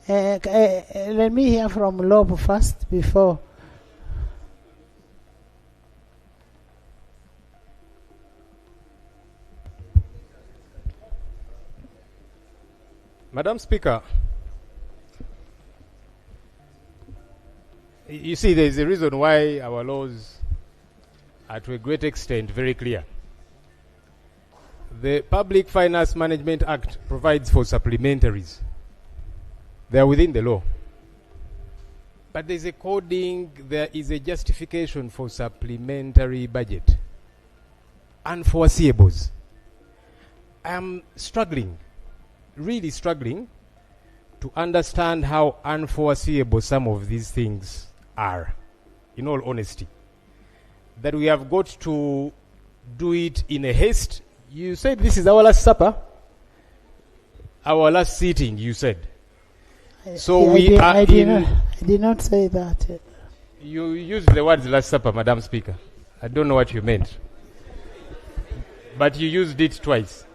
Let me hear from Lob first before. Madam Speaker, you see, there is a reason why our laws are to a great extent very clear. The Public Finance Management Act provides for supplementaries. They are within the law. But there is a coding, there is a justification for supplementary budget. Unforeseeables. I am struggling, really struggling, to understand how unforeseeable some of these things are, in all honesty. That we have got to do it in a haste. You said this is our last supper, our last sitting, you said. So I did not say that. You used the words last supper, Madam Speaker. I don't know what you meant. But you used it twice.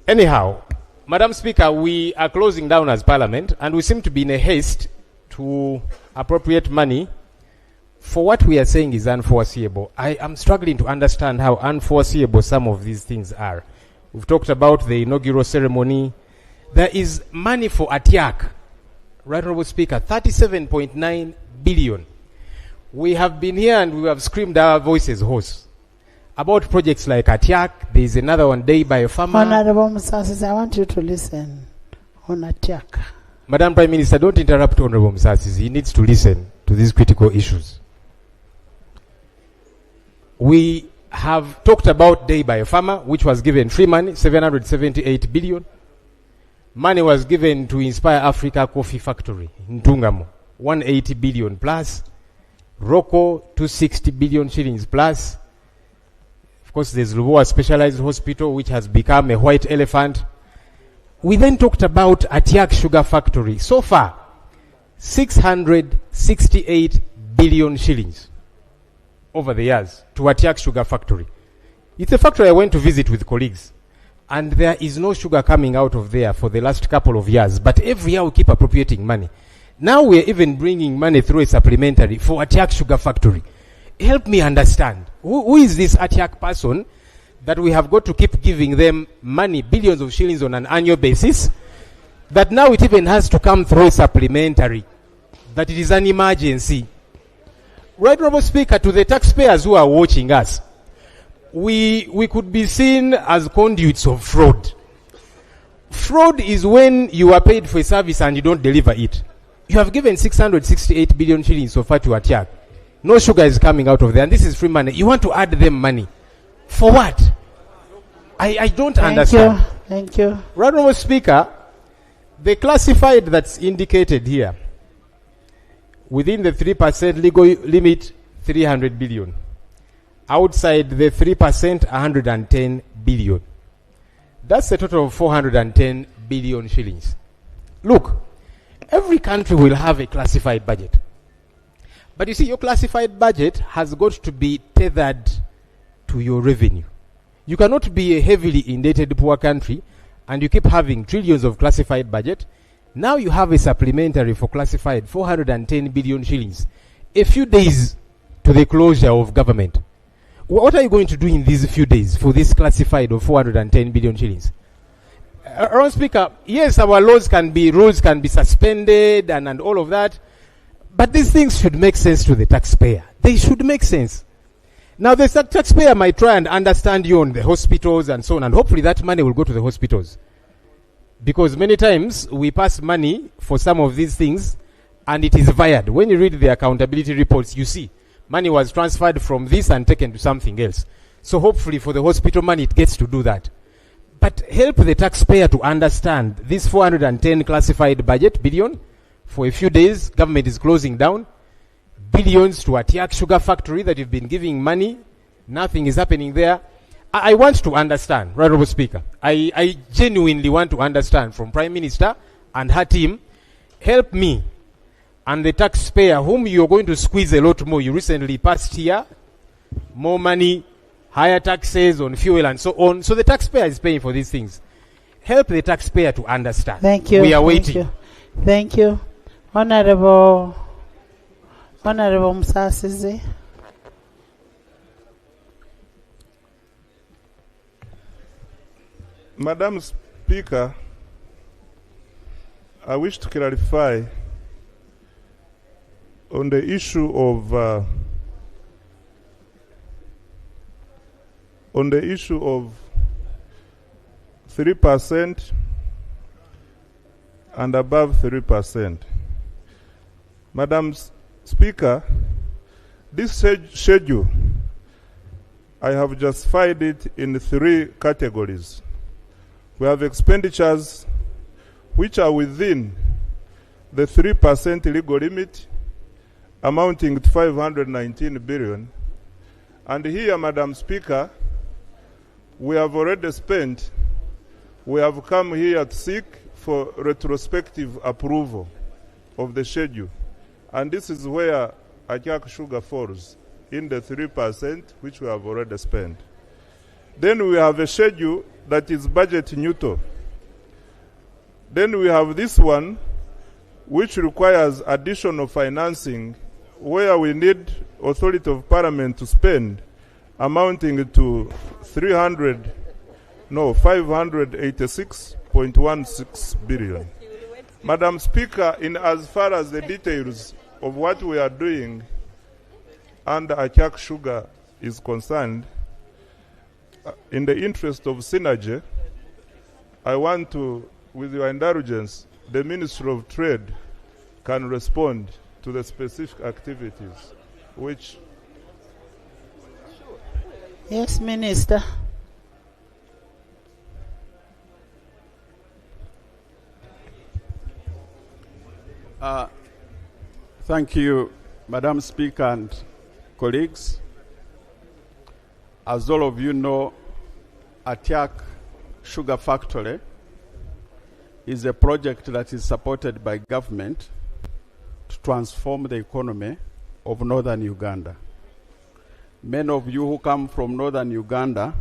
Anyhow, Madam Speaker, we are closing down as Parliament, and we seem to be in a haste to appropriate money for what we are saying is unforeseeable. I am struggling to understand how unforeseeable some of these things are. We've talked about the inaugural ceremony. There is money for ATIAC. Right, Honourable Speaker, 37.9 billion. We have been here and we have screamed our voices hoarse about projects like ATIAC. There is another one, Day by a farmer. Honourable Musasi, I want you to listen on ATIAC. Madam Prime Minister, don't interrupt Honourable Musasi. He needs to listen to these critical issues. We have talked about Day by a farmer, which was given free money, 778 billion. Money was given to Inspire Africa Coffee Factory in Tungamo, 180 billion plus. Rocco, 260 billion shillings plus. Of course, there's Lubowa Specialized Hospital, which has become a white elephant. We then talked about ATIAC Sugar Factory. So far, 668 billion shillings over the years to ATIAC Sugar Factory. It's a factory I went to visit with colleagues. And there is no sugar coming out of there for the last couple of years. But every year we keep appropriating money. Now we are even bringing money through a supplementary for ATIAC Sugar Factory. Help me understand. Who is this ATIAC person that we have got to keep giving them money, billions of shillings on an annual basis, that now it even has to come through a supplementary, that it is an emergency? Right, Honourable Speaker, to the taxpayers who are watching us, we could be seen as conduits of fraud. Fraud is when you are paid for a service and you don't deliver it. You have given 668 billion shillings so far to ATIAC. No sugar is coming out of there, and this is free money. You want to add them money. For what? I don't understand. Thank you. Right, Honourable Speaker, the classified that's indicated here, within the 3% legal limit, 300 billion. Outside the 3%, 110 billion. That's a total of 410 billion shillings. Look, every country will have a classified budget. But you see, your classified budget has got to be tethered to your revenue. You cannot be a heavily indebted poor country and you keep having trillions of classified budget. Now you have a supplementary for classified 410 billion shillings. A few days to the closure of government. What are you going to do in these few days for this classified of 410 billion shillings? Honourable Speaker, yes, our rules can be suspended and all of that, but these things should make sense to the taxpayer. They should make sense. Now, the taxpayer might try and understand you on the hospitals and so on, and hopefully that money will go to the hospitals. Because many times we pass money for some of these things and it is wired. When you read the accountability reports, you see money was transferred from this and taken to something else. So hopefully for the hospital money, it gets to do that. But help the taxpayer to understand this 410 classified budget billion. For a few days, government is closing down. Billions to ATIAC Sugar Factory that you've been giving money. Nothing is happening there. I want to understand, Right, Honourable Speaker. I genuinely want to understand from Prime Minister and her team. Help me and the taxpayer whom you're going to squeeze a lot more. You recently passed here more money, higher taxes on fuel and so on. So the taxpayer is paying for these things. Help the taxpayer to understand. Thank you. We are Thank waiting. you. Thank you. Honorable Musasizi. Madam Speaker, I wish to clarify on the issue of 3% and above 3%. Madam Speaker, this schedule, I have justified it in 3 categories. We have expenditures which are within the 3% legal limit, amounting to 519 billion. And here, Madam Speaker, we have already spent. We have come here to seek for retrospective approval of the schedule. And this is where Ajax Sugar falls, in the 3% which we have already spent. Then we have a schedule that is budget neutral. Then we have this one, which requires additional financing, where we need authority of parliament to spend, amounting to 586.16 billion. Madam Speaker, in as far as the details of what we are doing under Ajax Sugar is concerned, in the interest of synergy, I want to, with your indulgence, the Minister of Trade can respond to the specific activities which... Yes, Minister. Thank you, Madam Speaker and colleagues. As all of you know, Ajax Sugar Factory is a project that is supported by government to transform the economy of northern Uganda. Many of you who come from northern Uganda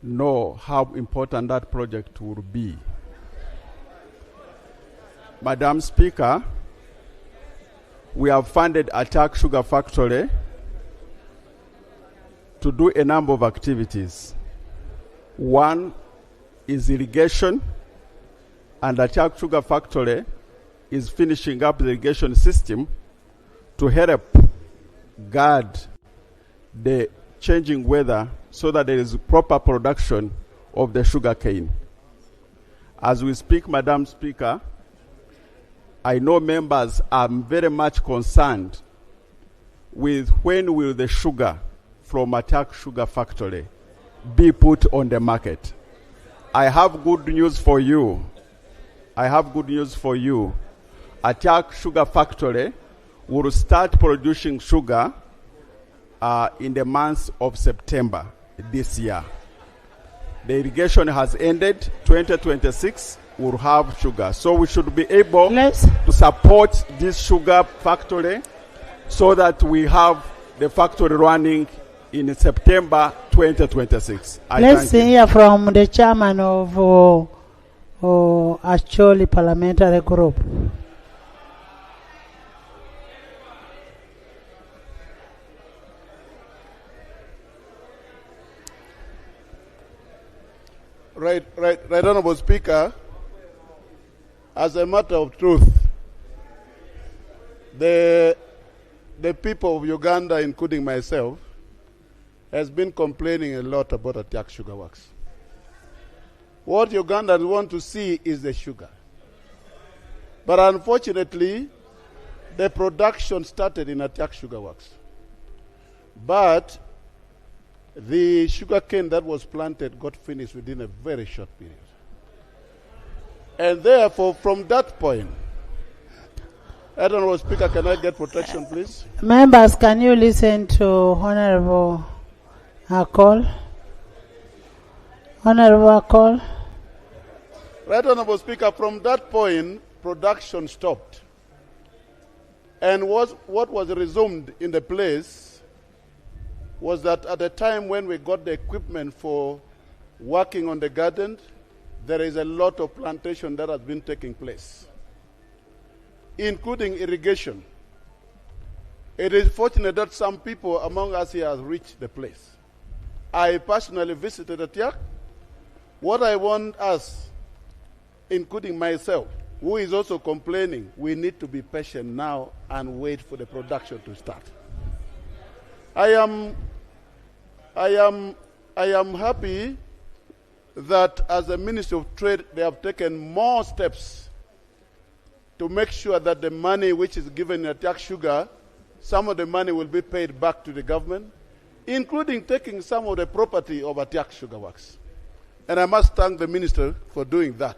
know how important that project will be. Madam Speaker, we have funded Ajax Sugar Factory to do a number of activities. One is irrigation, and Ajax Sugar Factory is finishing up the irrigation system to help guard the changing weather so that there is proper production of the sugar cane. As we speak, Madam Speaker, I know members are very much concerned with when will the sugar from Ajax Sugar Factory be put on the market. I have good news for you. Ajax Sugar Factory will start producing sugar in the month of September this year. The irrigation has ended. 2026 will have sugar. So we should be able to support this sugar factory so that we have the factory running in September 2026. Let's hear from the chairman of Acholi Parliamentary Group. Right, Honorable Speaker. As a matter of truth, the people of Uganda, including myself, has been complaining a lot about Ajax Sugar Works. What Ugandans want to see is the sugar. But unfortunately, the production started in Ajax Sugar Works. But the sugar cane that was planted got finished within a very short period. And therefore, from that point, Honorable Speaker, can I get protection, please? Members, can you listen to Honorable Akol? Honorable Akol? Right, Honorable Speaker, from that point, production stopped. And what was resumed in the place was that at the time when we got the equipment for working on the garden, there is a lot of plantation that has been taking place, including irrigation. It is fortunate that some people among us here have reached the place. I personally visited Atiak. What I want us, including myself, who is also complaining, we need to be patient now and wait for the production to start. I am happy that as the Ministry of Trade, they have taken more steps to make sure that the money which is given in Atiak Sugar, some of the money will be paid back to the government, including taking some of the property of Atiak Sugar Works. And I must thank the Minister for doing that.